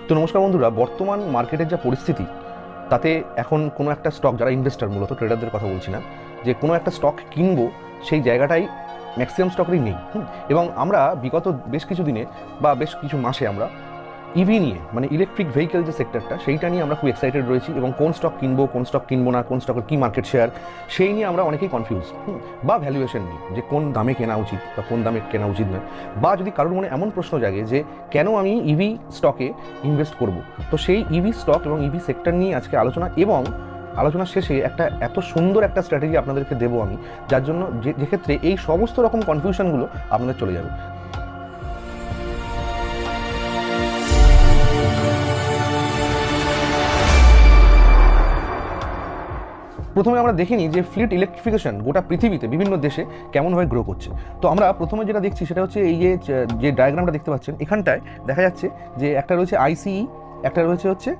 তো নমস্কার বন্ধুরা, বর্তমান মার্কেটের যা পরিস্থিতি তাতে এখন কোনো একটা স্টক, যারা ইনভেস্টার মূলত ট্রেডারদের কথা বলছি না, যে কোনো একটা স্টক কিনবো সেই জায়গাটাই ম্যাক্সিমাম স্টকেরই নেই। এবং আমরা বিগত বেশ কিছু দিনে বা বেশ কিছু মাসে আমরা ইভি নিয়ে, মানে ইলেকট্রিক ভেহিকেল যে সেক্টরটা, সেইটা নিয়ে আমরা খুব এক্সাইটেড রয়েছি এবং কোন স্টক কিনবো, কোন স্টক কিনবো না, কোন স্টকের কী মার্কেট শেয়ার, সেই নিয়ে আমরা অনেকেই কনফিউজ, বা ভ্যালুয়েশন নিয়ে যে কোন দামে কেনা উচিত বা কোন দামে কেনা উচিত নয়, বা যদি কারোর মনে এমন প্রশ্ন জাগে যে কেন আমি ইভি স্টকে ইনভেস্ট করব, তো সেই ইভি স্টক এবং ইভি সেক্টর নিয়ে আজকে আলোচনা, এবং আলোচনা শেষে একটা এত সুন্দর একটা স্ট্র্যাটেজি আপনাদেরকে দেবো আমি, যার জন্য যে ক্ষেত্রে এই সমস্ত রকম কনফিউশনগুলো আপনাদের চলে যাবে। প্রথমে আমরা দেখিনি যে ফ্লিট ইলেকট্রিফিকেশন গোটা পৃথিবীতে বিভিন্ন দেশে কেমনভাবে গ্রো করছে। তো আমরা প্রথমে যেটা দেখছি সেটা হচ্ছে এই যে ডায়াগ্রামটা দেখতে পাচ্ছেন, এখানটায় দেখা যাচ্ছে যে একটা রয়েছে আইসিই, একটা রয়েছে হচ্ছে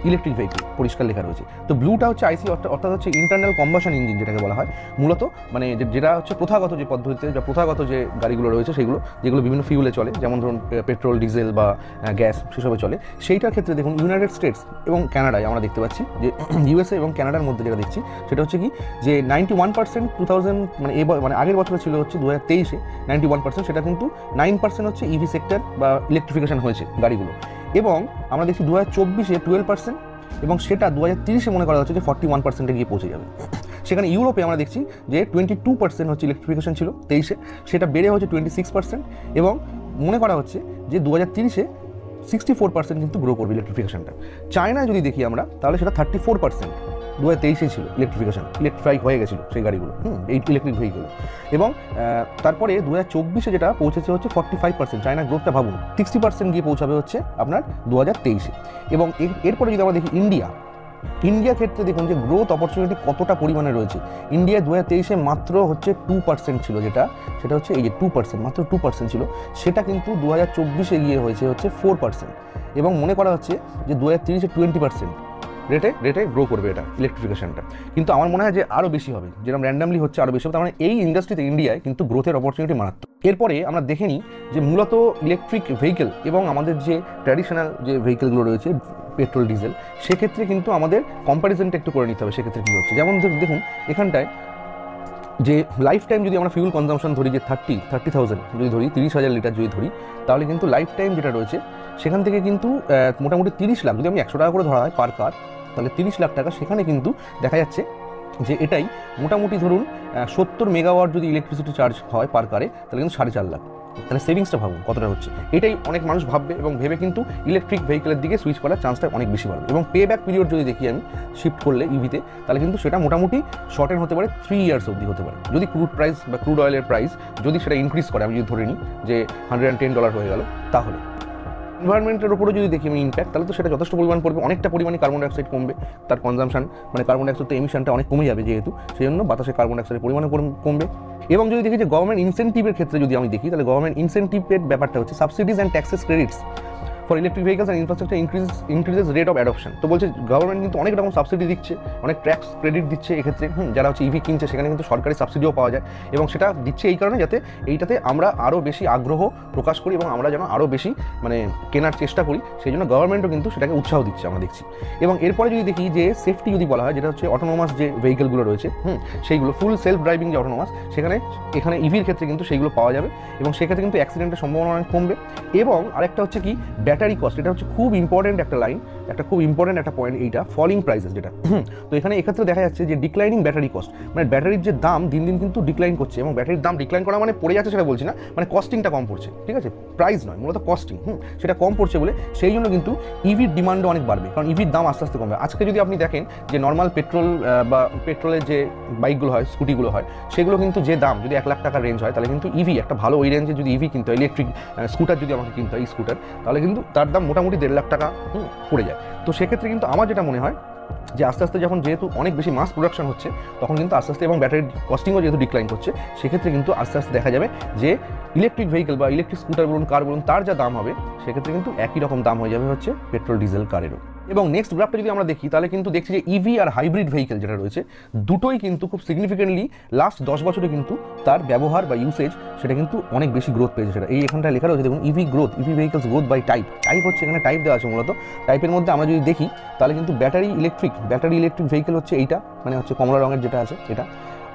ইলেকট্রিক ভেহিকেল, পরিষ্কার লেখা রয়েছে। তো ব্লুটা হচ্ছে আইসি, অর্থাৎ হচ্ছে ইন্টারনাল কম্বাশন ইঞ্জিন যেটাকে বলা হয় মূলত, মানে যেটা হচ্ছে প্রথাগত যে পদ্ধতিতে বা প্রথাগত যে গাড়িগুলো রয়েছে সেগুলো, যেগুলো বিভিন্ন ফিউলে চলে, যেমন ধরুন পেট্রোল, ডিজেল বা গ্যাস, সেসবে চলে। সেইটার ক্ষেত্রে দেখুন ইউনাইটেড স্টেটস এবং কানাডায় আমরা দেখতে পাচ্ছি যে ইউএসএ এবং কানাডার মধ্যে যেটা দেখছি সেটা হচ্ছে কি যে 91% 2000 মানে আগের বছরে ছিল হচ্ছে 2023-এ 91%, সেটা কিন্তু 9% হচ্ছে ইভি সেক্টর বা ইলেকট্রিফিকেশন হয়েছে গাড়িগুলো। এবং আমরা দেখছি 2024-এ 12%, এবং সেটা 2030-এ মনে করা হচ্ছে যে 41%-এ গিয়ে পৌঁছে যাবে। সেখানে ইউরোপে আমরা দেখছি যে 22% হচ্ছে ইলেকট্রিফিকেশন ছিল 23-এ, সেটা বেড়ে হচ্ছে 26%, এবং মনে করা হচ্ছে যে 2030-এ 64% কিন্তু গ্রো করবে ইলেকট্রিফিকেশনটা। চায়নায় যদি দেখি আমরা, তাহলে সেটা 34% 2023-এ ছিল ইলেকট্রিফিকেশন, ইলেকট্রিফাই হয়ে গেছিলো সেই গাড়িগুলো, এই ইলেকট্রিক ভেহিকেল। এবং তারপরে 2024-এ যেটা পৌঁছেছে হচ্ছে 45%, চায়নার গ্রোথটা ভাবুন 60% গিয়ে পৌঁছাবে হচ্ছে আপনার 2023-এ। এবং এরপরে যদি আমরা দেখি ইন্ডিয়া ক্ষেত্রে দেখুন যে গ্রোথ অপরচুনিটি কতটা পরিমাণে রয়েছে। ইন্ডিয়া 2023-এ মাত্র হচ্ছে 2% ছিল, সেটা হচ্ছে এই যে 2%, মাত্র 2% ছিল, সেটা কিন্তু 2024-এ গিয়ে হয়েছে হচ্ছে 4%, এবং মনে করা হচ্ছে যে 2030-এ 20% রেটে গ্রো করবে এটা ইলেকট্রিফিকেশনটা। কিন্তু আমার মনে হয় যে আরও বেশি হবে, যেরকম র্যান্ডামলি হচ্ছে আরও বেশি হবে। তার মানে এই ইন্ডাস্ট্রিতে ইন্ডিয়ায় কিন্তু গ্রোথের অপরচুনিটি মারাত্মক। এরপরে আমরা দেখে নিই যে মূলত ইলেকট্রিক ভেহিকেল এবং আমাদের যে ট্র্যাডিশনাল যে ভেহিকেলগুলো রয়েছে পেট্রোল, ডিজেল, সেক্ষেত্রে কিন্তু আমাদের কম্প্যারিজনটা একটু করে নিতে হবে। সেক্ষেত্রে কী হচ্ছে, যেমন দেখুন এখানটায় যে লাইফ টাইম যদি আমরা ফিউল কনজামশন ধরি যে 30,000 যদি ধরি, 30,000 লিটার যদি ধরি, তাহলে কিন্তু লাইফ টাইম যেটা রয়েছে সেখান থেকে কিন্তু মোটামুটি 30 লাখ, যদি আমি 100 টাকা করে ধরা হয় পার কার, তাহলে 30 লাখ টাকা। সেখানে কিন্তু দেখা যাচ্ছে যে এটাই মোটামুটি ধরুন 70 মেগাওয়াট যদি ইলেকট্রিসিটি চার্জ হয় পার কারে, তাহলে কিন্তু 4.5 লাখ। তাহলে সেভিংসটা ভাবুন কতটা হচ্ছে। এটাই অনেক মানুষ ভাববে এবং ভেবে কিন্তু ইলেকট্রিক ভেহিকেলের দিকে সুইচ করার চান্সটা অনেক বেশি বাড়বে। এবং পে ব্যাক পিরিয়ড যদি দেখি আমি শিফট করলে ইভিতে, তাহলে কিন্তু সেটা মোটামুটি শর্টেন হতে পারে 3 ইয়ার্স অবধি হতে পারে, যদি ক্রুড প্রাইস বা ক্রুড অয়েলের প্রাইস যদি সেটা ইনক্রিজ করে, আমি যদি ধরে নিই যে $110 হয়ে গেল, তাহলে এনভায়রনমেন্টের উপরে যদি দেখি আমি ইম্প্যাক্ট, তাহলে তো সেটা যথেষ্ট পরিমাণ পড়বে, অনেকটা পরিমাণে কার্বন ডাইঅক্সাইড কমবে, তার কনজামশন মানে কার্বন ডাইঅক্সাইড এমিশনটা অনেক কমে যাবে, যেহেতু সেই জন্য বাতাসে কার্বন ডাইঅক্সাইডের পরিমাণও কমবে। এবং যদি দেখি যে গভর্নমেন্ট ইনসেন্টিভের ক্ষেত্রে যদি আমি দেখি, তাহলে গভর্নমেন্ট ইনসেন্টিভের ব্যাপারটা হচ্ছে subsidies and taxes credits for electric vehicles and infrastructure increases rate of adoption. তো বলছে গভর্নমেন্ট কিন্তু অনেক রকম সাবসিডি দিচ্ছে, অনেক ট্যাক্স ক্রেডিট দিচ্ছে এক্ষেত্রে, যারা হচ্ছে ইভি কিনছে সেখানে কিন্তু সরকারি সাবসিডিও পাওয়া যায়, এবং সেটা দিচ্ছে এই কারণে যাতে এইটাতে আমরা আরও বেশি আগ্রহ প্রকাশ করি এবং আমরা যেন আরও বেশি মানে কেনার চেষ্টা করি, সেই জন্য গভর্নমেন্টও কিন্তু সেটাকে উৎসাহ দিচ্ছে আমরা দেখছি। এবং এরপরে যদি দেখি যে সেফটি যদি বলা হয়, যেটা হচ্ছে অটোনোমাস যে ভেহিকেলগুলো রয়েছে, সেইগুলো ফুল সেলফ ড্রাইভিং যে অটোনোমাস, এখানে ইভির ক্ষেত্রে কিন্তু সেইগুলো পাওয়া যাবে, এবং সেক্ষেত্রে কিন্তু অ্যাক্সিডেন্টের সম্ভাবনা অনেক কমবে। এবং আরেকটা হচ্ছে কি ব্যাটারি কস্ট, এটা হচ্ছে খুব ইম্পর্টেন্ট একটা লাইন, খুব ইম্পর্টেন্ট একটা পয়েন্ট এইটা, ফলিং প্রাইসেস যেটা। তো এক্ষেত্রে দেখা যাচ্ছে যে ডিক্লাইনিং ব্যাটারি কস্ট, মানে ব্যাটারির যে দাম দিন দিন কিন্তু ডিক্লাইন করছে, এবং ব্যাটারির দাম ডিক্লাইন করা মানে পড়ে যাচ্ছে সেটা বলছি না, মানে কস্টিংটা কম পড়ছে, ঠিক আছে, প্রাইস নয়, মূলত কস্টিং, সেটা কম পড়ছে বলে সেই জন্য কিন্তু ইভির ডিমান্ডও অনেক বাড়বে, কারণ ইভির দাম আস্তে আস্তে কমবে। আজকে যদি আপনি দেখেন যে নর্মাল পেট্রোল বা পেট্রোলের যে বাইকগুলো হয়, স্কুটিগুলো হয়, সেগুলো কিন্তু যে দাম যদি 1 লাখ টাকার রেঞ্জ হয়, তাহলে কিন্তু ইভি একটা ভালো ওই রেঞ্জে যদি ইভি কিনতে হয়, ইলেকট্রিক স্কুটার যদি আমাকে কিনতে হয় স্কুটার, তাহলে কিন্তু তার দাম মোটামুটি 1.5 লাখ টাকা পড়ে যায়। তো সেক্ষেত্রে কিন্তু আমার যেটা মনে হয় যে আস্তে আস্তে যখন যেহেতু অনেক বেশি মাস প্রোডাকশন হচ্ছে, তখন কিন্তু আস্তে আস্তে এবং ব্যাটারির কস্টিংও যেহেতু ডিক্লাইন করছে, সেক্ষেত্রে কিন্তু আস্তে আস্তে দেখা যাবে যে ইলেকট্রিক ভেহিকেল বা ইলেকট্রিক স্কুটার বলুন, কার বলুন, তার যা দাম হবে সেক্ষেত্রে কিন্তু একই রকম দাম হয়ে যাবে হচ্ছে পেট্রোল ডিজেল কারেরও। এবং নেক্সট গ্রাফটা যদি আমরা দেখি তাহলে কিন্তু দেখছি যে ইভি আর হাইব্রিড ভেহিকেল যেটা রয়েছে দুটোই কিন্তু খুব সিগনিফিকেন্টলি লাস্ট 10 বছরে কিন্তু তার ব্যবহার বা ইউসেজ সেটা কিন্তু অনেক বেশি গ্রোথ পেয়েছে। সেটা এই এখানটায় লেখা রয়েছে দেখুন, EV growth, EV vehicles growth by type. Type হচ্ছে এখানে টাইপ দেওয়া আছে মূলত। টাইপের মধ্যে আমরা যদি দেখি তাহলে কিন্তু ব্যাটারি ইলেকট্রিক ভেহিকেল হচ্ছে এইটা, মানে হচ্ছে কমলা রঙের যেটা আছে এটা।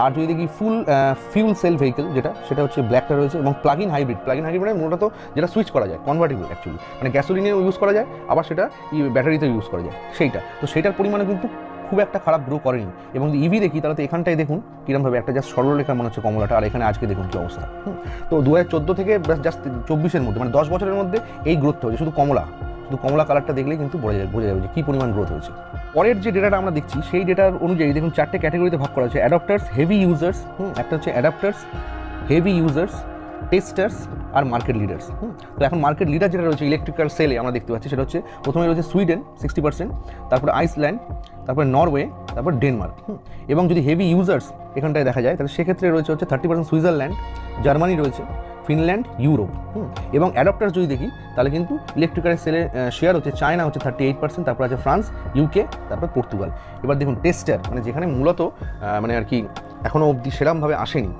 আর যদি দেখি ফুল ফিউল সেল ভেহিকেল যেটা, সেটা হচ্ছে ব্ল্যাকটা রয়েছে। এবং প্লাগ ইন হাইব্রিড মানে মূলত যেটা সুইচ করা যায়, কনভার্টেবল অ্যাকচুয়ালি, মানে গ্যাসোলিনেও ইউজ করা যায় আবার সেটা ব্যাটারিতেও ইউজ করা যায় সেইটা। তো সেটার পরিমাণে কিন্তু খুব একটা খারাপ গ্রো করেনি। এবং ইভি দেখি তাহলে তো এখানটায় দেখুন কীরকমভাবে একটা জাস্ট সরলরেখা মনে হচ্ছে কমলাটা, আর এখানে আজকে দেখুন কী অবস্থা। তো 2014 থেকে জাস্ট 24-এর মধ্যে, মানে 10 বছরের মধ্যে এই গ্রোথটা হয়েছে। শুধু কমলা কালারটা দেখলেই কিন্তু বোঝা যাবে যে কী পরিমাণ গ্রোথ হয়েছে। পরের যে ডেটাটা আমরা দেখছি সেই ডেটার অনুযায়ী দেখুন 4টে ক্যাটাগরিতে ভাগ করা হয়েছে। অ্যাডাপ্টার্স, হেভি ইউজার্স, একটা হচ্ছে অ্যাডাপ্টার্স, হেভি ইউজার্স, টেস্টার্স আর মার্কেট লিডার্স। তো এখন মার্কেট লিডার যেটা রয়েছে ইলেকট্রিক্যাল সেলে আমরা দেখতে পাচ্ছি সেটা হচ্ছে প্রথমে রয়েছে সুইডেন 60%, তারপরে আইসল্যান্ড, তারপরে নরওয়ে, তারপর ডেনমার্ক। এবং যদি হেভি ইউজার্স এখানটায় দেখা যায় তাহলে সেক্ষেত্রে রয়েছে হচ্ছে 30% সুইজারল্যান্ড, জার্মানি রয়েছে, ফিনল্যান্ড, ইউরোপ। এবং অ্যাডাপ্টার্স যদি দেখি তাহলে কিন্তু ইলেকট্রিক্যাল সেলের শেয়ার হচ্ছে চায়না হচ্ছে 38%, তারপর আছে ফ্রান্স, ইউকে, তারপর পর্তুগাল। এবার দেখুন টেস্টার, মানে যেখানে মূলত মানে আর কি এখনও অবধি সেরকমভাবে আসেনি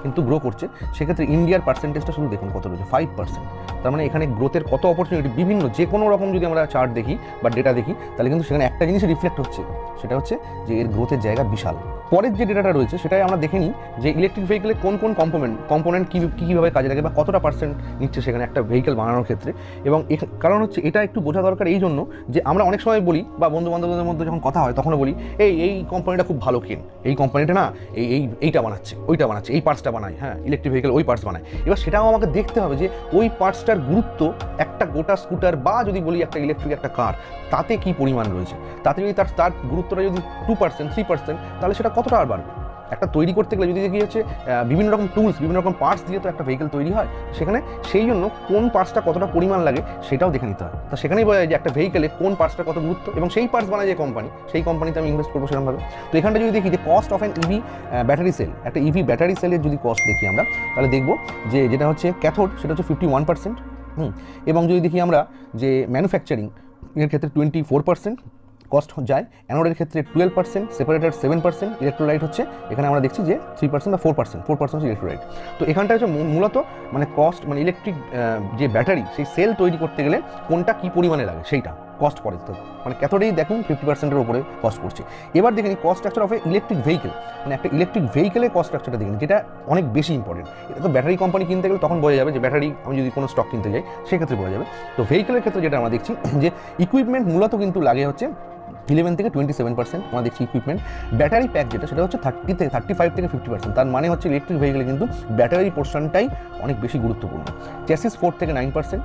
কিন্তু গ্রো করছে, সেক্ষেত্রে ইন্ডিয়ার পার্সেন্টেজটা শুধু দেখুন কত রয়েছে, 5%। তার মানে এখানে গ্রোথের কত অপরচুনিটি, বিভিন্ন যে কোনো রকম যদি আমরা চার্ট দেখি বা ডেটা দেখি তাহলে কিন্তু সেখানে একটা জিনিস রিফ্লেক্ট হচ্ছে, সেটা হচ্ছে যে এর গ্রোথের জায়গা বিশাল। পরের যে ডেটাটা রয়েছে সেটাই আমরা দেখে নিই যে ইলেকট্রিক ভেহিকেলের কোন কম্পোনেন্ট কীভাবে কাজে লাগে বা কতটা পার্সেন্ট নিচ্ছে সেখানে একটা ভেহিকেল বানানোর ক্ষেত্রে। এবং কারণ হচ্ছে এটা একটু বোঝা দরকার এই জন্য যে আমরা অনেক সময় বলি বা বন্ধু বান্ধবদের মধ্যে যখন কথা হয় তখনও বলি এই কোম্পানিটা খুব ভালো কেন, এই কোম্পানিটা না এইটা বানাচ্ছে, ওইটা বানাচ্ছে, এই পার্টসটা বানায়, হ্যাঁ ইলেকট্রিক ভেহিকেল ওই পার্টস বানায়। এবার সেটাও আমাকে দেখতে হবে যে ওই পার্টসটার গুরুত্ব একটা গোটা স্কুটার বা যদি বলি একটা ইলেকট্রিক একটা কার, তাতে কী পরিমাণ রয়েছে। তাতে যদি তার গুরুত্বটা যদি 2%, 3%, তাহলে সেটা কতটা আর বাড়বে। একটা তৈরি করতে গেলে যদি দেখি হচ্ছে বিভিন্ন রকম টুলস, বিভিন্ন রকম পার্টস দিয়ে তো একটা ভেহিকেল তৈরি হয়, সেখানে সেই জন্য কোন পার্টসটা কতটা পরিমাণ লাগে সেটাও দেখে নিতে হয়। তো সেখানেই বোঝা যায় যে একটা ভেহিকেলে কোন পার্টসটা কত গুরুত্ব, এবং সেই পার্টস বানায় যে কোম্পানি, সেই কোম্পানিতে আমি ইনভেস্ট করবো সেরকমভাবে। তো এখানটা যদি দেখি যে cost of an EV battery sell, একটা ইভি ব্যাটারি সেলের যদি কস্ট দেখি আমরা তাহলে দেখবো যে যেটা হচ্ছে ক্যাথোড সেটা হচ্ছে 51%। এবং যদি দেখি আমরা যে ম্যানুফ্যাকচারিং এর ক্ষেত্রে 24% কস্ট যায়, অ্যানোডের ক্ষেত্রে 12%, সেপারেটার 7%, ইলেকট্রোলাইট হচ্ছে এখানে আমরা দেখছি যে 3% বা 4% হচ্ছে ইলেকট্রোলাইট। তো এখানটা হচ্ছে মূলত মানে কস্ট, মানে ইলেকট্রিক যে ব্যাটারি সেই সেল তৈরি করতে গেলে কোনটা কী পরিমাণে লাগে সেইটা কস্ট পড়ে। তো মানে ক্যাথোডেই দেখুন 50%-এর উপরে কস্ট পড়ছে। এবার দেখে নিই cost structure of A electric vehicle, মানে একটা ইলেকট্রিক ভেহিকেলের কস্ট স্ট্রাকচারটা দেখে নিই, যেটা অনেক বেশি ইম্পর্টেন্ট। এটা তো ব্যাটারি কোম্পানি কিনতে গেলে তখন বোঝা যাবে যে ব্যাটারি আমি যদি কোনো স্টক কিনতে যাই সেক্ষেত্রে বোঝা যাবে। তো ভেহিকেলের ক্ষেত্রে যেটা আমরা দেখছি যে ইকুইপমেন্ট মূলত কিন্তু লাগে হচ্ছে 11 থেকে 27%। আমরা দেখছি ইকুইপমেন্ট। ব্যাটারি প্যাক যেটা সেটা হচ্ছে 35 থেকে 50%। তার মানে হচ্ছে ইলেকট্রিক ভেহিকেলে কিন্তু ব্যাটারি পোর্শনটাই অনেক বেশি গুরুত্বপূর্ণ। চ্যাসিস 4 থেকে 9%,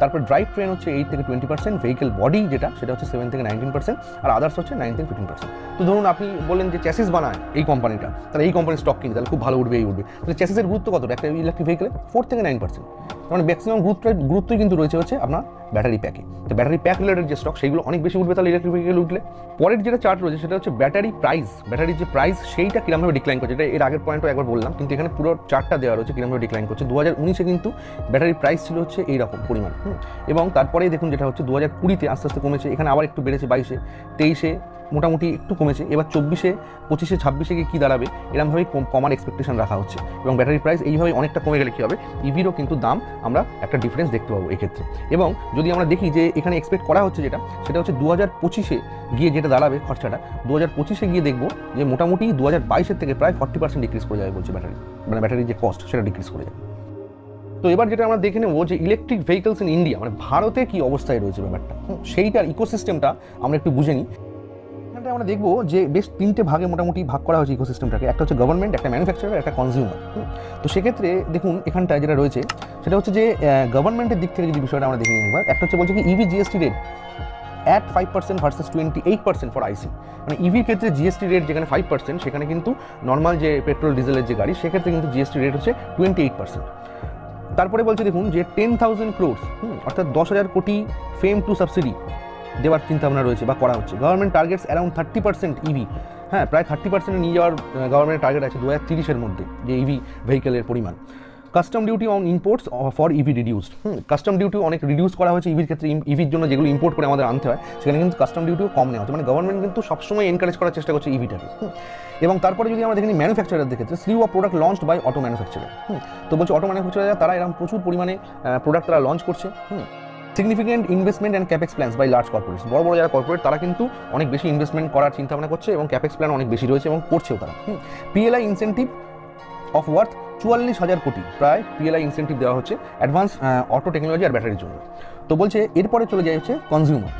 তারপর ড্রাইভ ট্রেন হচ্ছে 8 থেকে 20%, ভেহিকেল বডি যেটা সেটা হচ্ছে 7 থেকে 19%, আর আদার্স হচ্ছে 9 থেকে 15%। তো ধরুন আপনি বললেন যে চ্যাসিস বানায় এই কোম্পানিটা, তাহলে এই কোম্পানির স্টক কিনতে তাহলে খুব ভালো উঠবে, তাহলে চ্যাসিসের গুরুত্ব কতটা একটা ইলেকট্রিক ভেহিকেলে? 4 থেকে 9%। মানে ম্যাক্সিমাম গুরুত্বই কিন্তু রয়েছে হচ্ছে আপনার ব্যাটারি প্যাকে। তো ব্যাটারি প্যাক রিলেটেড যে স্টক সেইগুলো অনেক বেশি উঠবে তাহলে ইলেকট্রিক ভেহিকেল উঠলে। পরের যেটা চার্ট রয়েছে সেটা হচ্ছে ব্যাটারির যে প্রাইস সেইটা কিরমভাবে ডিক্লাইন করছে। এটা এর আগের পয়েন্টও একবার বললাম, কিন্তু এখানে পুরো চার্টটা দেওয়া রয়েছে কিরমভাবে ডিক্লাইন করছে। 2019-এ কিন্তু ব্যাটারির প্রাইস ছিল হচ্ছে এইরকম পরিমাণ, এবং তারপরেই দেখুন যেটা হচ্ছে 2020-তে আস্তে আস্তে কমেছে, এখানে আবার একটু বেড়েছে 22-এ, 23-এ মোটামুটি একটু কমেছে, এবার 24-এ, 25-এ, 26-এ গিয়ে কী দাঁড়াবে এরকমভাবেই কমার এক্সপেকটেশন রাখা হচ্ছে। এবং ব্যাটারি প্রাইস এইভাবে অনেকটা কমে গেলে কী হবে, ইভিরও কিন্তু দাম আমরা একটা ডিফারেন্স দেখতে পাবো এক্ষেত্রে। এবং যদি আমরা দেখি যে এখানে এক্সপেক্ট করা হচ্ছে সেটা হচ্ছে 2025-এ গিয়ে যেটা দাঁড়াবে খরচাটা, 2025-এ গিয়ে দেখবো যে মোটামুটি 2022-এর থেকে প্রায় 40% ডিক্রিজ করে যাবে বলছে ব্যাটারির যে কস্ট সেটা ডিক্রিজ করে যাবে। তো এবার যেটা আমরা দেখে নেবো যে ইলেকট্রিক ভেহিকেলস ইন ইন্ডিয়া, মানে ভারতে কী অবস্থায় রয়েছে ব্যাপারটা, সেইটার ইকোসিস্টেমটা আমরা একটু বুঝে নিই। এখানটায় আমরা দেখবো যে বেশ 3টে ভাগে মোটামুটি ভাগ করা হয়েছে ইকোসিস্টেমটাকে। একটা হচ্ছে গভর্নমেন্ট, একটা ম্যানুফ্যাকচারার, একটা কনজিউমার। তো সেক্ষেত্রে দেখুন এখানটায় যেটা রয়েছে সেটা হচ্ছে যে গভর্নমেন্টের দিক থেকে যদি বিষয়টা আমরা দেখে নিই একবার, একটা হচ্ছে বলছে কি EV GST rate at 5% versus 28% for IC. মানে ইভির ক্ষেত্রে জিএসটি রেট যেখানে 5%, সেখানে কিন্তু নর্মাল যে পেট্রোল ডিজেলের যে গাড়ি সেক্ষেত্রে কিন্তু জিএসটি রেট হচ্ছে 28%। তারপরে বলছে দেখুন যে 10,000 crores, অর্থাৎ 10,000 কোটি ফেম টু সাবসিডি দেওয়ার চিন্তাভাবনা রয়েছে বা করা হচ্ছে। গভর্নমেন্ট টার্গেটস অ্যারাউন্ড 30% ইভি, হ্যাঁ প্রায় 30% নিয়ে যাওয়ার গভর্নমেন্টের টার্গেট আছে 2030-এর মধ্যে যে ইভি ভেহিকেলের পরিমাণ। Custom duty on imports for EV reduced. Custom duty অনেক রিডিউস করা হয়েছে ইভির ক্ষেত্রে। ইভির জন্য যেগুলো ইম্পোর্ট করে আমাদের আনতে হয় সেখানে কিন্তু কাস্টম ডিউটিও কম নেওয়া হচ্ছে, মানে গভর্নমেন্ট কিন্তু সবসময় এনকারেজ করার চেষ্টা করছে ইভিটাকে। এবং তারপরে যদি আমরা দেখি ম্যানুফ্যাকচারারদের ক্ষেত্রে slew of product launched by auto manufacturer. তো বলছে অটো ম্যানুফ্যাকচারার তারা এরকম প্রচুর পরিমাণে প্রোডাক্ট তারা লঞ্চ করছে। Significant investment and capex plans by large corporates. বড় বড় যারা কর্পোরেট তারা কিন্তু অনেক বেশি ইনভেস্টমেন্ট করার চিন্তা ভাবনা করছে এবং ক্যাপেক্স প্ল্যান অনেক বেশি রয়েছে এবং করছেও তারা। পিএলআই ইনসেন্টিভ অফ ওয়ার্থ 44,000 কোটি প্রায় পিএলআই ইনসেন্টিভ দেওয়া হচ্ছে অ্যাডভান্স অটো টেকনোলজি আর ব্যাটারির জন্য। তো বলছে এরপরে চলে যায় হচ্ছে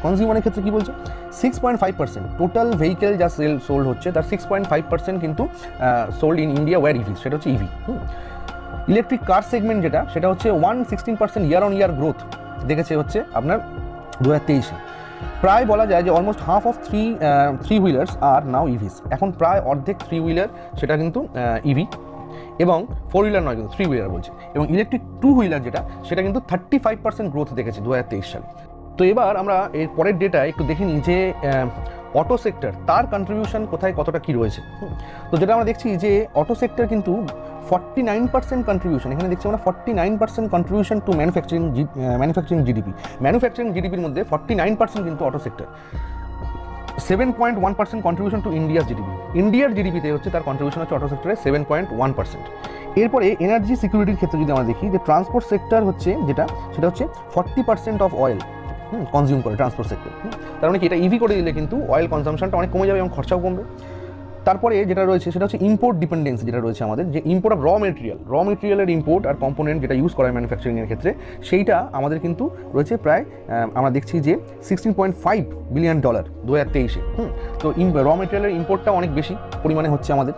কনজিউমারের ক্ষেত্রে কী বলছে 6.5% টোটাল ভেহিকেল যা সোল্ড হচ্ছে তার 6.5% কিন্তু sold in India were EV, সেটা হচ্ছে ইভি। ইলেকট্রিক কার সেগমেন্ট যেটা সেটা হচ্ছে 116% ইয়ার অন ইয়ার গ্রোথ দেখেছে হচ্ছে আপনার 2023-এ। প্রায় বলা যায় যে almost half of three wheelers are now EVs. এখন প্রায় অর্ধেক থ্রি হুইলার সেটা কিন্তু ইভি, এবং ফোর হুইলার নয় কিন্তু থ্রি হুইলার বলছে। এবং ইলেকট্রিক টু হুইলার যেটা সেটা কিন্তু 35% গ্রোথ দেখেছে 2023 সালে। তো এবার আমরা এর পরের ডেটা একটু দেখে নিই যে অটো সেক্টর তার কন্ট্রিবিউশন কোথায় কতটা কী রয়েছে। তো যেটা আমরা দেখছি যে অটো সেক্টর কিন্তু 49% কন্ট্রিবিউশন, এখানে দেখছি আমরা 49% contribution to manufacturing GDP. Manufacturing জিডিপির মধ্যে 49% কিন্তু অটো সেক্টর। 7.1% কন্ট্রিবিউশন টু ইন্ডিয়ার জিডিপি। ইন্ডিয়ার জিডিপিতে হচ্ছে তার কন্ট্রিবিউশন হচ্ছে অটো সেক্টরে 7.1%। এরপরে এনার্জি সিকিউরিটির ক্ষেত্রে যদি আমরা দেখি যে ট্রান্সপোর্ট সেক্টর হচ্ছে যেটা সেটা হচ্ছে 40% অফ অয়েল কনজিউম করে ট্রান্সপোর্ট সেক্টর। তার মানে কি এটা ইভি করে দিলে কিন্তু অয়েল কনজামশনটা অনেক কমে যাবে এবং খরচাও কমবে। তারপরে যেটা রয়েছে সেটা হচ্ছে ইম্পোর্ট ডিপেন্ডেন্সি, যেটা রয়েছে আমাদের যে ইম্পোর্ট অফ র মেটেরিয়ালের ইম্পোর্ট আর কম্পোনেন্ট যেটা ইউজ করা হয় ম্যানুফ্যাকচারিংয়ের ক্ষেত্রে সেইটা আমাদের কিন্তু রয়েছে প্রায় আমরা দেখছি যে $16.5 বিলিয়ন 2023-এ। তো র মেটেরিয়ালের ইম্পোর্টটা অনেক বেশি পরিমাণে হচ্ছে আমাদের।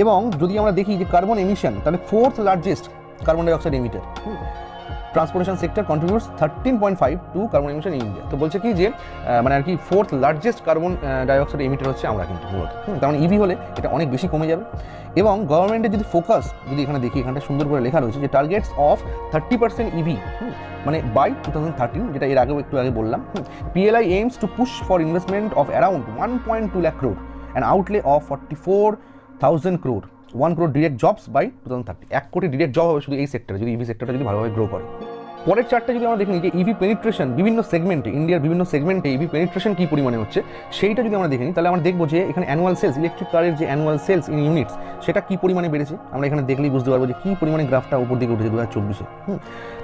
এবং যদি আমরা দেখি যে কার্বন এমিশন তাহলে 4th largest carbon dioxide emitter. Transportation sector contributes 13.5 to carbon emission in India. তো বলছে কি যে মানে আর কি 4th largest carbon dioxide emitter হচ্ছে আমরা কিন্তু মূলত। তার মানে ইভি হলে এটা অনেক বেশি কমে যাবে। এবং গভর্নমেন্টের যদি ফোকাস যদি এখানে দেখি, এখানটা সুন্দর করে লেখা রয়েছে যে টার্গেটস অফ 30% ইভি মানে বাই 2013, যেটা এর আগেও একটু আগে বললাম। PLI aims to push for investment of around 1.2 lakh crore and outlay of 44,000 crore 1 crore direct jobs by 2030। 1 কোটি ডিরেক্ট জব হবে শুধু এই সেক্টরে যদি ইভি সেক্টরটা যদি ভালোভাবে গ্রো করে। পরের চারটে যদি আমরা দেখি যে ইভি পেনিট্রেশন বিভিন্ন সেগমেন্টে, ইন্ডিয়ার বিভিন্ন সেগমেন্টে ইভি পেনিট্রেশন কী পরিমাণে হচ্ছে সেইটা যদি আমরা দেখে নিই তাহলে আমরা দেখবো যে এখানে অ্যানুয়াল সেলস, ইলেকট্রিক কারের যে অ্যানুয়াল সেলস ইন ইউনিটস সেটা কী পরিমাণে বেড়েছে আমরা এখানে দেখলেই বুঝতে পারবো যে কী পরিমাণে গ্রাফটা উপর দিকে উঠেছে 2024-এ।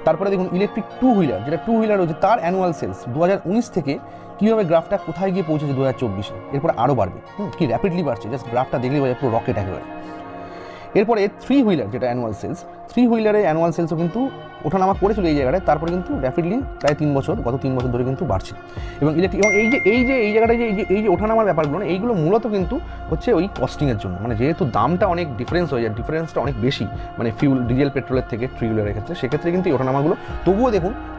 তারপরে দেখুন ইলেকট্রিক টু হুইলার, যেটা টু হুইলার রয়েছে তার অ্যানুয়াল সেলস 2019 থেকে কীভাবে গ্রাফটা কোথায় গিয়ে পৌঁছেছে 2024-এ, এরপরে আরও বাড়বে। কি র্যাপিডলি বাড়ছে, জাস্ট গ্রাফটা দেখলেই বোঝা যায় পুরো রকেট একেবারে। এরপরে থ্রি হুইলার যেটা অ্যানুয়াল সেলস, থ্রি হুইলারের অ্যানুয়াল সেলসও কিন্তু ওঠানামা করেছিল এই জায়গাটায়, তারপরে কিন্তু র্যাপিডলি প্রায় গত 3 বছর ধরে কিন্তু বাড়ছে। এবং ইলেকট্রিক এবং এই জায়গাটায় এই যে ওঠানামার ব্যাপারগুলো না, এইগুলো মূলত কিন্তু হচ্ছে ওই কস্টিংয়ের জন্য, মানে যেহেতু দামটা অনেক ডিফারেন্স হয়ে যায়, ডিফারেন্সটা অনেক বেশি মানে ফিউল ডিজেল পেট্রোলের থেকে থ্রি হুইলারের ক্ষেত্রে, সেক্ষেত্রে কিন্তু এই ওঠানামাগুলো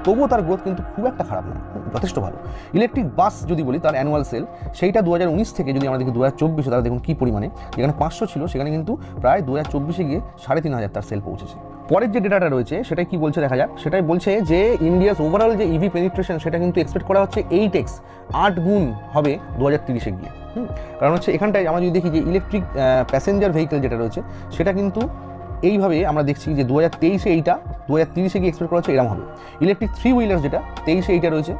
তবুও তার গ্রোথ কিন্তু খুব একটা খারাপ নয়, যথেষ্ট ভালো। ইলেকট্রিক বাস যদি বলি তার অ্যানুয়াল সেল সেইটা 2019 থেকে যদি আমরা দেখি 2024-এ তারা দেখুন কী পরিমাণে, যেখানে 500 ছিল সেখানে কিন্তু প্রায় 2024-এ গিয়ে 3,500 তার সেল পৌঁছেছে। পরের যে ডেটাটা রয়েছে সেটাই কি বলছে দেখা যাক। সেটাই বলছে যে ইন্ডিয়াস ওভারঅল যে ইভি পেনিট্রেশন সেটা কিন্তু এক্সপেক্ট করা হচ্ছে 8x 8 গুণ হবে 2030-এ গিয়ে। কারণ হচ্ছে এখানটায় আমরা যদি দেখি যে ইলেকট্রিক প্যাসেঞ্জার ভেহিকেল যেটা রয়েছে সেটা কিন্তু এইভাবে আমরা দেখছি যে 2023-এ এইটা 2030-এ গিয়ে এক্সপেক্ট করা হচ্ছে এরকম হবে। ইলেকট্রিক থ্রি হুইলার যেটা 23-এ এইটা রয়েছে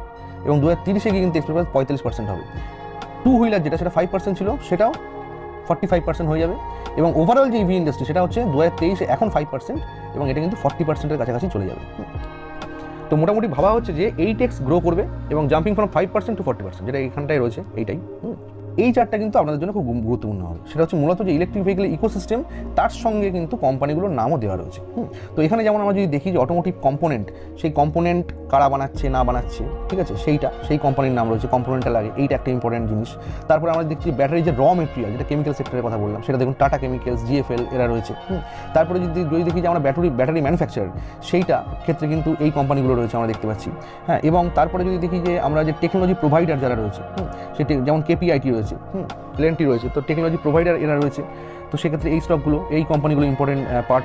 এবং 2030-এ গিয়ে কিন্তু এক্সপেক্ট করা 45% হবে। টু হুইলার যেটা সেটা 5% ছিল সেটাও 45% হয়ে যাবে। এবং ওভারঅল যে ইভি ইন্ডাস্ট্রি সেটা হচ্ছে 2023-এ এখন 5% এবং এটা কিন্তু 40%-এর কাছাকাছি চলে যাবে। তো মোটামুটি ভাবা হচ্ছে যে 8x গ্রো করবে এবং জাম্পিং ফ্রম 5% টু 40%, যেটা এখানটায় রয়েছে এইটাই। এই চারটা কিন্তু আপনাদের জন্য খুব গুরুত্বপূর্ণ হবে। সেটা হচ্ছে মূলত যে ইলেকট্রিক ভেহিকেলের ইকোসিস্টেম, তার সঙ্গে কিন্তু কোম্পানিগুলোর নামও দেওয়া রয়েছে। তো এখানে যেমন আমরা যদি দেখি যে অটোমোটিভ কম্পোনেন্ট, সেই কম্পোনেন্ট কারা বানাচ্ছে না বানাচ্ছে, ঠিক আছে, সেই কোম্পানির নাম রয়েছে, কম্পোনেন্টটা লাগে, এইটা একটা ইম্পর্টেন্ট জিনিস। তারপরে আমরা দেখছি ব্যাটারি যে র মেটেরিয়াল, যেটা কেমিক্যাল সেক্টরের কথা বললাম, সেটা দেখুন টাটা কেমিক্যালস, জিএফএল এরা রয়েছে। তারপরে যদি দেখি যে আমরা ব্যাটারি ম্যানুফ্যাকচারার, সেইটা ক্ষেত্রে কিন্তু এই কোম্পানিগুলো রয়েছে আমরা দেখতে পাচ্ছি। হ্যাঁ, এবং তারপরে যদি দেখি যে আমরা যে টেকনোলজি প্রোভাইডার যারা রয়েছে, সেটি যেমন কেপিআইটি রয়েছে, এলএনটি রয়েছে, তো টেকনোলজি প্রোভাইডার এরা রয়েছে। তো সেক্ষেত্রে এই স্টকগুলো এই কোম্পানিগুলো ইম্পর্টেন্ট পার্ট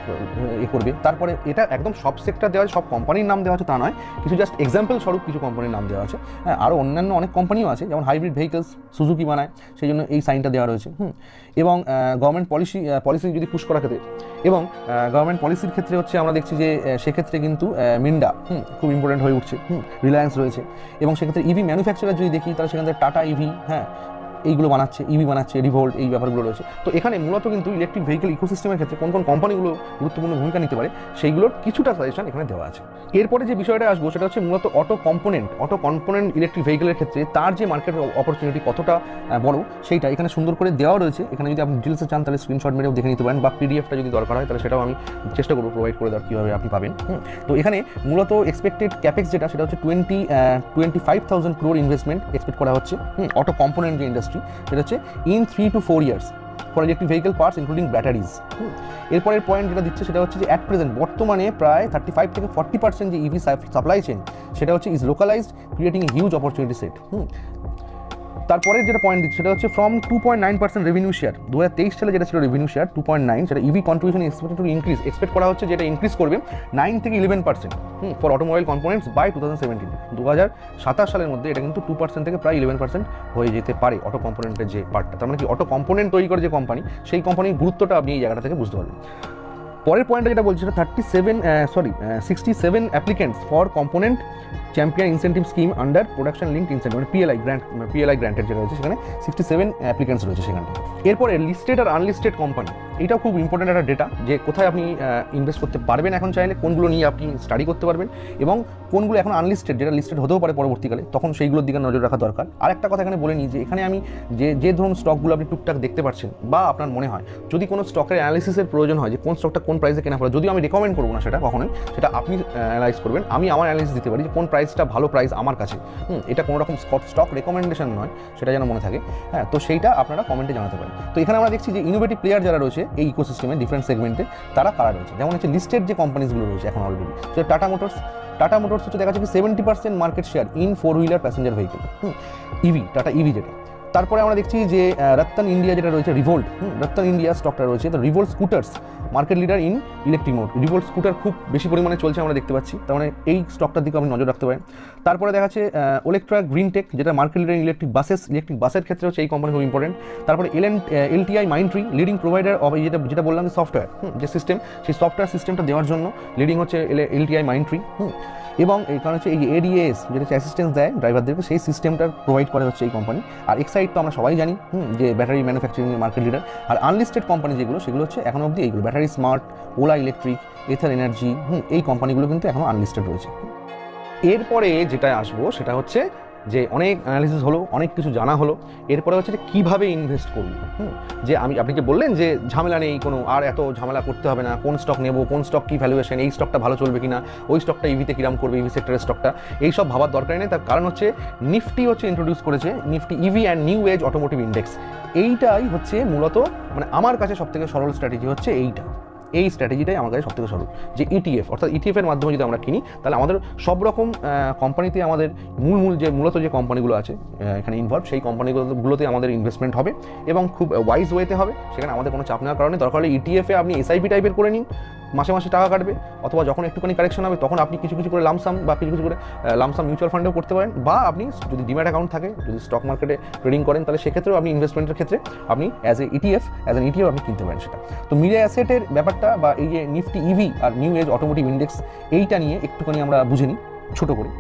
করবে। তারপরে এটা একদম সব সেক্টর দেওয়া আছে, সব কোম্পানির নাম দেওয়া আছে তা নয়, কিছু জাস্ট এক্সাম্পল স্বরূপ কিছু কোম্পানির নাম দেওয়া আছে। হ্যাঁ, আরও অন্যান্য অনেক কোম্পানিও আছে, যেমন হাইব্রিড ভেহিকলস সুজুকি বানায়, সেই জন্য এই সাইনটা দেওয়া রয়েছে। এবং গভর্নমেন্ট পলিসি যদি পুশ করার ক্ষেত্রে, এবং গভর্নমেন্ট পলিসির ক্ষেত্রে হচ্ছে আমরা দেখছি যে সেক্ষেত্রে কিন্তু মিন্ডা খুব ইম্পর্টেন্ট হয়ে উঠছে, রিলায়েন্স রয়েছে। এবং সেক্ষেত্রে ইভি ম্যানুফ্যাকচারার যদি দেখি তাহলে সেখানে টাটা ইভি, হ্যাঁ এইগুলো বানাচ্ছে, ইভি বানাচ্ছে, রিভোল্ট, এই ব্যাপারগুলো রয়েছে। তো এখানে মূলত কিন্তু ইলেকট্রিক ভেহিকেল ইকোসিস্টেমের ক্ষেত্রে কোন কোন কোম্পানিগুলো গুরুত্বপূর্ণ ভূমিকা নিতে পারে সেইগুলোর কিছুটা সাজেশন এখানে দেওয়া আছে। এরপরে যে বিষয়টা আসবো সেটা হচ্ছে মূলত অটো কম্পোনেন্ট ইলেকট্রিক ভেহিকেলের ক্ষেত্রে তার যে মার্কেট অপরচুনিটি কতটা বড় সেইটা এখানে সুন্দর করে দেওয়া রয়েছে। এখানে যদি আপনি ডিটেলসে চান তাহলে স্ক্রিনশট মেরেও দেখে নিতে পারেন, বা পিডিএফটা যদি দরকার হয় তাহলে সেটাও আমি চেষ্টা করবো প্রোভাইড করে দেওয়ার কীভাবে আপনি পাবেন। তো এখানে মূলত এক্সপেক্টেড ক্যাপেক্স যেটা সেটা হচ্ছে 25,000 crore ইনভেস্টমেন্ট এক্সপেক্ট করা হচ্ছে অটো কম্পোনেন্ট যে ইন্ডাস্ট্রি সেটা হচ্ছে in 3 to 4 years for electric vehicle parts including batteries। এরপরের পয়েন্ট যেটা দিচ্ছে সেটা হচ্ছে যে অ্যাট প্রেজেন্ট বর্তমানে প্রায় 35 থেকে 40% যে ইভি সাপ্লাই চেন সেটা হচ্ছে is localised, creating a huge opportunity set. তারপরের যেটা পয়েন্ট দিচ্ছে সেটা হচ্ছে ফ্রম 2.9% রেভিনিউ শেয়ার, 2023 সালে যেটা ছিল রেভিনিউ শেয়ার 2.9, সেটা EV contribution expected to increase, expect করা হচ্ছে যেটা ইনক্রিজ করবে 9 থেকে 11% ফর অটোমোবাইল কম্পোনেন্টস বাই 2017। 2027 সালের মধ্যে এটা কিন্তু 2% থেকে প্রায় 11% হয়ে যেতে পারে অটো কম্পোনেন্টের যে পার্টটা। তার মানে কি অটো কম্পোনেন্ট তৈরি করে যে কোম্পানি, সেই কোম্পানির গুরুত্বটা আপনি এই জায়গাটা থেকে বুঝতে পারবেন। পরের পয়েন্টটা যেটা বলছি সেটা 67 applicants for component champion incentive scheme under production linked incentive, মানে পিএলআই গ্র্যান্টেড যেটা রয়েছে সেখানে 67 অ্যাপ্লিকেন্টস রয়েছে সেখানটা। এরপরে লিস্টেড আর আনলিস্টেড কোম্পানি, এটাও খুব ইম্পর্টেন্ট একটা ডেটা, যে কোথায় আপনি ইনভেস্ট করতে পারবেন এখন চাইলে, কোনগুলো নিয়ে আপনি স্টাডি করতে পারবেন, এবং কোনগুলো এখন আনলিস্টেড যেটা লিস্টেড হতেও পারে পরবর্তীকালে, তখন সেইগুলোর দিকে নজর রাখা দরকার। আর একটা কথা এখানে বলে নিই যে এখানে আমি যে ধরুন স্টকগুলো আপনি টুকটাক দেখতে পাচ্ছেন, বা আপনার মনে হয় যদি কোনো স্টকের অ্যানালিসিসের প্রয়োজন হয় যে কোন স্টকটা কোন প্রাইসে কেনা পড়ে, যদিও আমি রেকমেন্ড করবো না সেটা কখনোই, সেটা আপনি অ্যানালাইজ করবেন। আমি আমার অ্যানালিসিস দিতে পারি যে কোন প্রাইসটা ভালো প্রাইস আমার কাছে। এটা কোনো রকম স্টক রেকমেন্ডেশন নয়, সেটা যেন মনে থাকে। হ্যাঁ, তো সেইটা আপনারা কমেন্টে জানাতে পারেন। তো এখানে আমরা দেখছি যে ইনোভেটিভ প্লেয়ার যারা রয়েছে এই ইকোসিস্টেমে ডিফারেন্ট সেগমেন্টে, তারা কারা রয়েছে, যেমন হচ্ছে লিস্টেড যে কোম্পানিজগুলো রয়েছে এখন অলরেডি, সেটা টাটা মোটরস হচ্ছে দেখা যাচ্ছে 70% market share in 4-wheeler passenger vehicle, EV, tata EV যেটা। তারপরে আমরা দেখছি যে রত্তন ইন্ডিয়া যেটা রয়েছে, রত্তন ইন্ডিয়া স্টকটা রয়েছে। তো Revolt scooters market leader in electric mode, Revolt scooter খুব বেশি পরিমাণে চলছে আমরা দেখতে পাচ্ছি, তার মানে এই স্টকটার দিকে আপনি নজর রাখতে পারেন। তারপরে দেখা যাচ্ছে ওলেকট্রা গ্রিনটেক যেটা মার্কেট লিডার ইন ইলেকট্রিক বাসের ক্ষেত্রে হচ্ছে এই কোম্পানি খুব ইম্পর্টেন্ট। তারপরে এলটিআই মাইন্ডট্রি লিডিং প্রোভাইডার অফ যেটা বললাম যে সফটওয়্যার, যে সিস্টেম, সেই সফটওয়্যার সিস্টেমটা দেওয়ার জন্য লিডিং হচ্ছে এলটিআই মাইন্ডট্রি। এবং এই কারণ হচ্ছে এই যে এডিএস যেটা অ্যাসিস্ট্যান্স দেয় ড্রাইভারদেরকে, সেই সিস্টেমটার প্রোভাইড করে হচ্ছে এই কোম্পানি। আর এক্সাইড তো আমরা সবাই জানি যে ব্যাটারি ম্যানুফ্যাকচারিং মার্কেট লিডার। আর আনলিস্টেড কোম্পানি সেগুলো হচ্ছে এখনো অবধি এইগুলো battery smart, Ola electric, Ather energy, এই কোম্পানিগুলো কিন্তু এখনও আনলিস্টেড রয়েছে। এরপরে যেটা আসবো সেটা হচ্ছে যে অনেক অ্যানালিসিস হলো, অনেক কিছু জানা হলো, এরপরে হচ্ছে যে কীভাবে ইনভেস্ট করবো। যে আপনি যে বললেন যে ঝামেলা নেই কোনো, আর এত ঝামেলা করতে হবে না, কোন স্টক নেবো, কোন স্টক কী ভ্যালুয়েশন, এই স্টকটা ভালো চলবে কিনা, ওই স্টকটা ইভিতে কিরাম করবে, ইভি সেক্টরের স্টকটা, এইসব ভাবার দরকার নেই। তার কারণ হচ্ছে নিফটি হচ্ছে ইন্ট্রোডিউস করেছে Nifty EV and new age automotive index. এইটাই হচ্ছে মূলত, মানে আমার কাছে সবথেকে সরল স্ট্র্যাটেজি হচ্ছে এই স্ট্র্যাটেজিটাই আমার কাছে সবথেকে সরল, যে ইটিএফ, অর্থাৎ ইটিএফের মাধ্যমে যদি আমরা কিনি তাহলে আমাদের সব রকম কোম্পানিতে আমাদের মূলত যে কোম্পানিগুলো আছে এখানে ইনভলভ, সেই কোম্পানিগুলোতে আমাদের ইনভেস্টমেন্ট হবে এবং খুব ওয়াইজ ওয়েতে হবে। সেখানে আমাদের কোনো চাপ নেওয়ার কারণে, দরকার হলে ইটিএফে আপনি এসআইপি টাইপের করে নিন, মাসে মাসে টাকা কাটবে, অথবা যখন একটুখানি কারেকশন হবে তখন আপনি কিছু করে লামসাম বা কিছু করে লামসাম মিউচুয়াল ফান্ডেও করতে পারেন, বা আপনি যদি ডিম্যাট অ্যাকাউন্ট থাকে, যদি স্টক মার্কেটে ট্রেডিং করেন, তাহলে সেক্ষেত্রেও আপনি ইনভেস্টমেন্টের ক্ষেত্রে আপনি অ্যাজ এন ইটিএফ আপনি কিনতে পারেন সেটা। তো মিরে অ্যাসেটের ব্যাপারটা বা এই যে নিফটি ইভি আর নিউ এজ অটোমোটিভ ইন্ডেক্স, এইটা নিয়ে একটুখানি আমরা বুঝে নিই ছোট করে।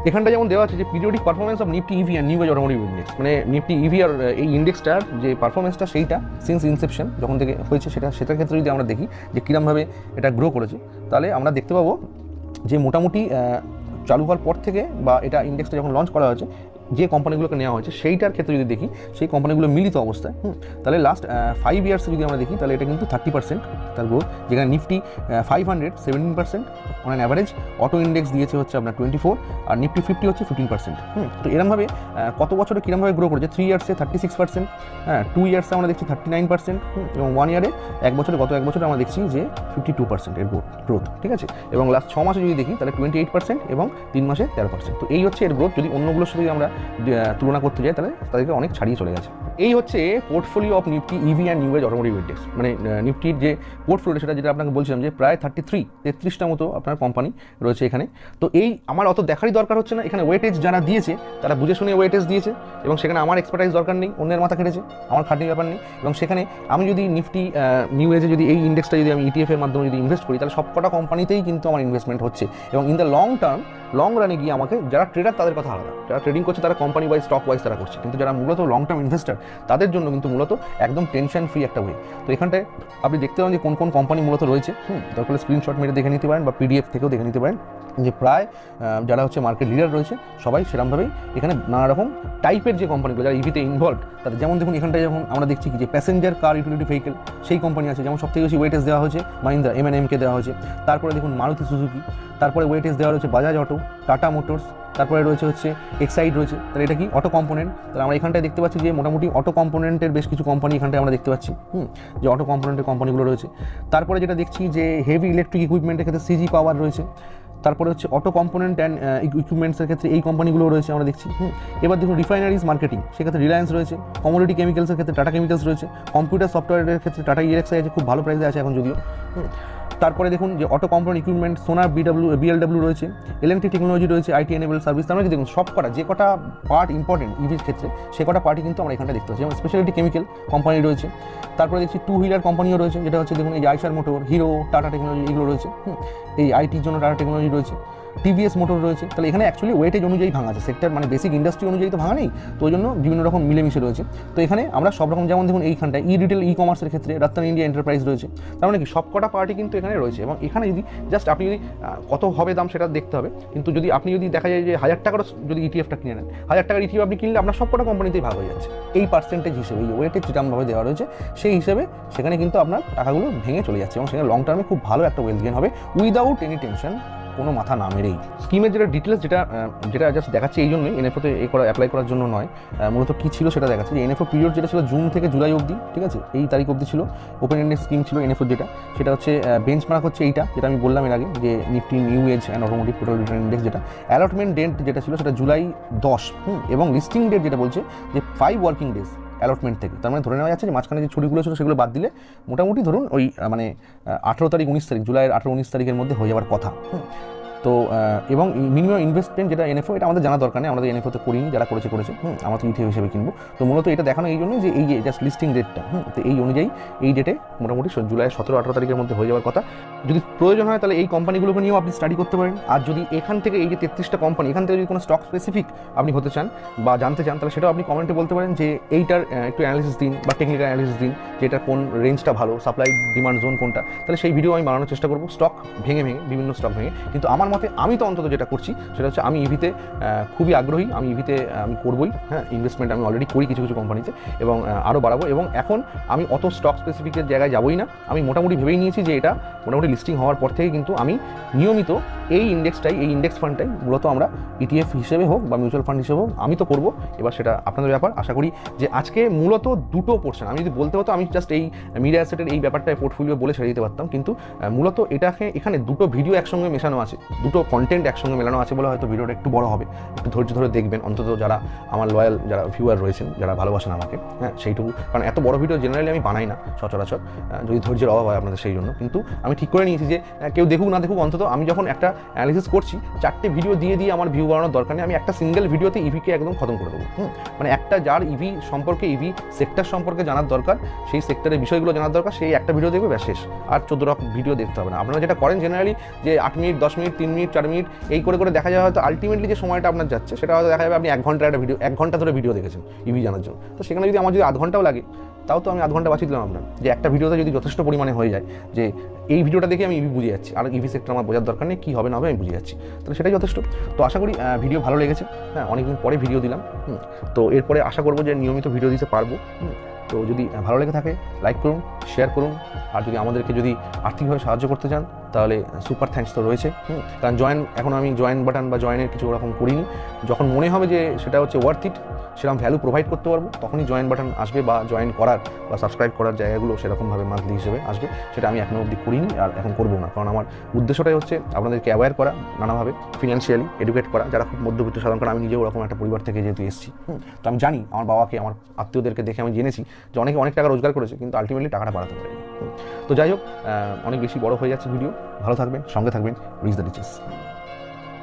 এখানটা যেমন দেওয়া আছে যে periodic performance of Nifty EV আর নিউ এজ অটোমোটিভ ইন্ডেক্স, মানে নিফটি ইভি আর এই ইন্ডেক্সটার যে পারফরমেন্সটা সেইটা সিন্স ইনসেপশন যখন থেকে হয়েছে সেটার ক্ষেত্রে যদি আমরা দেখি যে কীরকমভাবে এটা গ্রো করেছে, তাহলে আমরা দেখতে পাবো যে মোটামুটি চালু হওয়ার পর থেকে বা এটা ইন্ডেক্সটা যখন লঞ্চ করা হয়েছে, যে কোম্পানিগুলোকে নেওয়া হয়েছে সেইটার ক্ষেত্রে যদি দেখি, সেই কোম্পানিগুলো মিলিত অবস্থায়, তাহলে লাস্ট 5 ইয়ার্সে যদি আমরা দেখি, তাহলে এটা কিন্তু 30% তার গ্রোথ, যেখানে Nifty 500 17% on an average, auto index দিয়েছে হচ্ছে আপনার 24, আর নিফটি 50 হচ্ছে 15%। তো এরমভাবে কত বছরে কীরমভাবে গ্রো করেছে, 3 ইয়ার্সে 36%, 2 ইয়ার্সে আমরা দেখছি 39%, এবং 1 ইয়ারে গত এক বছরে আমরা দেখছি যে 52% এর গ্রোথ, ঠিক আছে। এবং লাস্ট 6 মাসে যদি দেখি তাহলে 28% এবং 3 মাসে 13%। তো এই হচ্ছে এর গ্রোথ। যদি অন্যগুলোর সাথে আমরা তুলনা করতে যাই তাহলে তাদেরকে অনেক ছাড়িয়ে চলে গেছে। এই হচ্ছে portfolio of Nifty EV and new age automotive index, মানে নিফটির যে পোর্টফোলিও সেটা যেটা আপনাকে বলছিলাম যে প্রায় 33টা মতো আপনার কোম্পানি রয়েছে এখানে। তো এই আমার অত দেখারই দরকার হচ্ছে না, এখানে ওয়েটেজ যারা দিয়েছে তারা বুঝে শুনে ওয়েটেজ দিয়েছে এবং সেখানে আমার এক্সপার্টাইজ দরকার নেই, অন্যের মাথা কেটেছে, আমার খাটনির ব্যাপার নেই। এবং সেখানে আমি যদি নিফটি নিউ এজে যদি এই ইন্ডেক্সটা যদি আমি ইটিএফের মাধ্যমে যদি ইনভেস্ট করি তাহলে সবকটা কোম্পানিতেই কিন্তু আমার ইনভেস্টমেন্ট হচ্ছে এবং ইন দ্য লং রানে গিয়ে আমাকে যারা ট্রেডার তাদের কথা আলাদা, যারা ট্রেডিং করছে তারা কোম্পানি ওয়াইজ স্টক ওয়াইজ তারা করছে, কিন্তু যারা মূলত লং টার্ম ইনভেস্টার তাদের জন্য কিন্তু মূলত একদম টেনশন ফ্রি একটা ওয়ে। তো এখানটায় আপনি দেখতে পাবেন যে কোন কোন কোম্পানি মূলত রয়েছে, দরকার স্ক্রিনশট মেরে দেখে নিতে পারেন বা পিডিএফ থেকেও দেখে নিতে পারেন যে প্রায় যারা হচ্ছে মার্কেট লিডার রয়েছে সবাই সেরকমভাবেই এখানে নানা রকম টাইপের যে কোম্পানিগুলো যারা ইভিতে ইনভলভ তাদের, যেমন দেখুন এখানটায় যখন আমরা দেখছি কি যে প্যাসেঞ্জার কার ইউটিলিটি ভেহিকেল সেই কোম্পানি আছে, যেমন সবথেকে বেশি ওয়েটেজ দেওয়া হয়েছে মাহিন্দ্রা M&Mকে দেওয়া হয়েছে, তারপরে দেখুন মারুতি সুজুকি, তারপরে ওয়েটেজ দেওয়া রয়েছে বাজাজ অটো, টাটা মোটরস, তারপরে রয়েছে হচ্ছে এক্সাইড রয়েছে। তাহলে এটা কি অটো কম্পোনেন্ট, তাহলে আমরা এখানটায় দেখতে পাচ্ছি যে মোটামুটি অটো কম্পোনেন্টের বেশ কিছু কোম্পানি এখানটায় আমরা দেখতে পাচ্ছি যে অটো কম্পোনেন্টের কোম্পানিগুলো রয়েছে। তারপরে যেটা দেখছি যে হেভি ইলেকট্রিক ইকুইপমেন্টের ক্ষেত্রে সিজি পাওয়ার রয়েছে, তারপরে হচ্ছে অটো কম্পোনেন্ট অ্যান্ড ইকুইপমেন্টসের ক্ষেত্রে এই কোম্পানিগুলো রয়েছে আমরা দেখছি। এবার দেখুন রিফাইনারিজ মার্কেটিং সেক্ষেত্রে রিলায়েন্স রয়েছে, কমোডিটি কেমিক্যালসের ক্ষেত্রে টাটা কেমিক্যালস রয়েছে, কম্পিউটার সফটওয়্যারের ক্ষেত্রে টাটা ইলেক্সআই আছে, খুব ভালো প্রাইসে আছে এখন যদিও। তারপরে দেখুন যে অটো কম্পোনেন্ট ইকুইপমেন্ট সোনার বিএলডব্লিউ রয়েছে, এলএনটি টেকনোলজি রয়েছে, আইটি এনেবল সার্ভিস। তার মানে দেখুন সব কটা যে কটা পার্ট ইম্পর্টেন্ট ইভির ক্ষেত্রে সে কটা পার্টই কিন্তু আমরা এখানটা দেখতে পাচ্ছি। যেমন স্পেশালিটি কেমিক্যাল কোম্পানি রয়েছে, তারপরে দেখছি টু হুইলার কোম্পানিও রয়েছে, যেটা হচ্ছে দেখুন এই আইসার মোটর, হিরো, টাটা টেকনোলজি এগুলো রয়েছে। এই আইটির জন্য টাটা টেকনোলজি রয়েছে, টিভিএস মোটর রয়েছে। তাহলে এখানে অ্যাকচুয়ালি ওয়েটেজ অনুযায়ী ভাঙা আছে, সেক্টর মানে বেসিক ইন্ডাস্ট্রি অনুযায়ী তো ভাঙা নেই, তো ওই জন্য বিভিন্ন রকম মিলেমিশে রয়েছে। তো এখানে আমরা সব রকম, যেমন দেখুন এইখানটায় রিটেল কমার্সের ক্ষেত্রে রত্তন ইন্ডিয়া এন্টারপ্রাইজ রয়েছে। তার মানে কি সব কটা পার্টি কিন্তু এখানে রয়েছে এবং এখানে যদি জাস্ট আপনি যদি কত হবে দাম সেটা দেখতে হবে, কিন্তু যদি আপনি যদি দেখা যায় যে 1000 টাকার যদি ইটিএফটা কিনে নেন, 1000 টাকার ইটিএফ আপনি কিনলে আপনার সব কটা কোম্পানিতেই ভাগ হয়ে যাচ্ছে এই পার্সেন্টেজ হিসেবে, এই ওয়েটেজ যেরকমভাবে দেওয়া রয়েছে সেই হিসেবে সেখানে কিন্তু আপনার টাকাগুলো ভেঙে চলে যাচ্ছে এবং সেখানে লং টার্মে খুব ভালো একটা ওয়েলথ গেইন হবে উইদাউট এনি টেনশন, কোনো মাথা না মেরেই। স্কিমের যেটা ডিটেলস যেটা জাস্ট দেখাচ্ছে এই জন্যই, এনএফওতে অ্যাপ্লাই করার জন্য নয়, মূলত কী ছিল সেটা দেখাচ্ছে। যে এনএফও পিরিয়ড যেটা ছিল জুন থেকে জুলাই অবধি, ঠিক আছে, এই তারিখ অবধি ছিল ওপেন এন্ডেড স্কিম ছিল এনএফও, সেটা হচ্ছে বেঞ্চমার্ক হচ্ছে এইটা যেটা আমি বললাম এর আগে যে Nifty new age and automotive total return index, যেটা অ্যালটমেন্ট ডেট যেটা ছিল সেটা জুলাই 10 এবং লিস্টিং ডেট যেটা বলছে যে 5 ওয়ার্কিং ডেজ অ্যালটমেন্ট থেকে। তার মানে ধরে নেওয়া যাচ্ছে যে মাঝখানে যে ছুটিগুলো ছিল সেগুলো বাদ দিলে মোটামুটি ধরুন ওই মানে 18 তারিখ 19 তারিখ জুলাইয়ের 18-19 তারিখের মধ্যে হয়ে যাওয়ার কথা। তো এবং মিনিমাম ইনভেস্টমেন্ট যেটা এনএফও, এটা আমাদের জানা দরকার নেই, আমাদের এনএফওতে করিনি, যারা করেছে আমরা তো ইটিএফ হিসেবে কিনবো। তো মূলত এটা দেখানো এই জন্যই যে এই যে জাস্ট লিস্টিং ডেটটা, তো এই অনুযায়ী এই ডেটে মোটামুটি জুলাই 17-18 তারিখের মধ্যে হয়ে যাওয়ার কথা। যদি প্রয়োজন হয় তাহলে এই কোম্পানিগুলোকে নিয়েও আপনি স্টাডি করতে পারেন। আর যদি এখান থেকে এই যে 33টা কোম্পানি, এখান থেকে যদি কোনো স্টক স্পেসিফিক আপনি হতে চান বা জানতে চান তাহলে সেটাও আপনি কমেন্টে বলতে পারেন যে এইটার একটু অ্যানালিসিস দিন বা টেকনিক্যাল অ্যানালিসিস দিন, যে এটার কোন রেঞ্জটা ভালো, সাপ্লাই ডিমান্ড জোন কোনটা, তাহলে সেই ভিডিও আমি বানানোর চেষ্টা করবো, স্টক ভেঙে বিভিন্ন স্টক ভেঙে। কিন্তু আমার মতে আমি তো অন্তত যেটা করছি সেটা হচ্ছে আমি ইভিতে খুবই আগ্রহী, আমি ইভিতে আমি করবই, হ্যাঁ, ইনভেস্টমেন্ট আমি অলরেডি করি কিছু কিছু কোম্পানিতে এবং আরও বাড়াবো। এবং এখন আমি অত স্টক স্পেসিফিকের জায়গায় যাবোই না, আমি মোটামুটি ভেবেই নিয়েছি যে এটা মোটামুটি লিস্টিং হওয়ার পর থেকে কিন্তু আমি নিয়মিত এই ইন্ডেক্স ফান্ডটাই মূলত আমরা ইটিএফ হিসেবে হোক বা মিউচুয়াল ফান্ড হিসেবে হোক আমি তো করবো। এবার সেটা আপনাদের ব্যাপার। আশা করি যে আজকে মূলত দুটো পোর্শন, আমি যদি বলতে হতো আমি জাস্ট এই মিডিয়া অ্যাসেটের এই ব্যাপারটায় পোর্টফোলিও বলে ছেড়ে দিতে পারতাম, কিন্তু মূলত এখানে দুটো ভিডিও একসঙ্গে মেশানো আছে, দুটো কন্টেন্ট একসঙ্গে মেলানো আছে বলে হয়তো ভিডিওটা একটু বড় হবে। একটু ধৈর্য ধরে দেখবেন, অন্তত যারা আমার লয়াল যারা ভিউয়ার রয়েছেন, যারা ভালোবাসেন আমাকে, হ্যাঁ, সেইটুকু। কারণ এত বড় ভিডিও জেনারেলি আমি বানাই না সচরাচর, যদি ধৈর্যের অভাব হয় আপনাদের সেই জন্য। কিন্তু আমি ঠিক করে নিয়েছি যে কেউ দেখুক না দেখুক, অন্তত আমি যখন একটা অ্যানালিসিস করছি 4টে ভিডিও দিয়ে আমার ভিউ বাড়ানোর দরকার নেই, আমি একটা সিঙ্গেল ভিডিওতে ইভিকে একদম খতম করে দেবো। মানে একটা যার ইভি সম্পর্কে, ইভি সেক্টর সম্পর্কে জানার দরকার, সেই সেক্টরের বিষয়গুলো জানার দরকার, সেই একটা ভিডিও দেখবে ব্যাস শেষ, আর 14 রকম ভিডিও দেখতে হবে না। আপনারা যেটা করেন জেনারেলি যে 8 মিনিট 10 মিনিট 3 মিনিট 4 মিনিট এই করে দেখা যায়, হয়তো আলটিমেটলি যে সময়টা আপনার যাচ্ছে সেটা হয়তো দেখা যাবে আপনি 1 ঘন্টা ধরে ভিডিও দেখেছেন ইভি জানার জন্য। তো সেখানে যদি আমার যদি আধ ঘন্টাও লাগে তাও তো আমি আধ ঘন্টা বাঁচিয়ে দিলাম আপনার, যে একটা ভিডিওতে যদি যথেষ্ট পরিমাণে হয়ে যায় যে এই ভিডিওটা দেখে আমি ইভি বুঝে যাচ্ছি, আর ইভি সেক্টর আমার বোঝার দরকার নেই, কী হবে না হবে আমি বুঝে যাচ্ছি, তাহলে সেটাই যথেষ্ট। তো আশা করি ভিডিও ভালো লেগেছে, হ্যাঁ, অনেকদিন পরে ভিডিও দিলাম, তো এরপরে আশা করবো যে নিয়মিত ভিডিও দিতে পারবো। তো যদি ভালো লেগে থাকে লাইক করুন, শেয়ার করুন, আর যদি আমাদেরকে যদি আর্থিকভাবে সাহায্য করতে চান তাহলে সুপার থ্যাঙ্কস তো রয়েছে। কারণ এখন আমি জয়েন বাটন বা জয়েনের কিছু ওরকম করিনি, যখন মনে হবে যে সেটা হচ্ছে ওয়ার্থ ইট সেরকম ভ্যালু প্রোভাইড করতে পারবো, তখনই জয়েন বাটন আসবে বা জয়েন করার বা সাবস্ক্রাইব করার জায়গাগুলো সেরকমভাবে মান্থলি হিসেবে আসবে। সেটা আমি এখনও অবধি করিনি আর এখন করবো না, কারণ আমার উদ্দেশ্যটাই হচ্ছে আপনাদেরকে অ্যাওয়্যার করা, নানাভাবে ফিনান্সিয়ালি এডুকেট করা, যারা খুব মধ্যবিত্ত সাধারণ। কারণ আমি নিজেও ওরকম একটা পরিবার থেকে যেহেতু এসেছি, তো আমি জানি আমার বাবাকে, আমার আত্মীয়দেরকে দেখে আমি জেনেছি যে অনেকে অনেক টাকা রোজগার করেছে কিন্তু আলটিমেটলি টাকাটা বাড়াতে পারেনি। তো যাই হোক, অনেক বেশি বড় হয়ে যাচ্ছে ভিডিও। ভালো থাকবেন, সঙ্গে থাকবেন, রিচ দ্য রিচেস।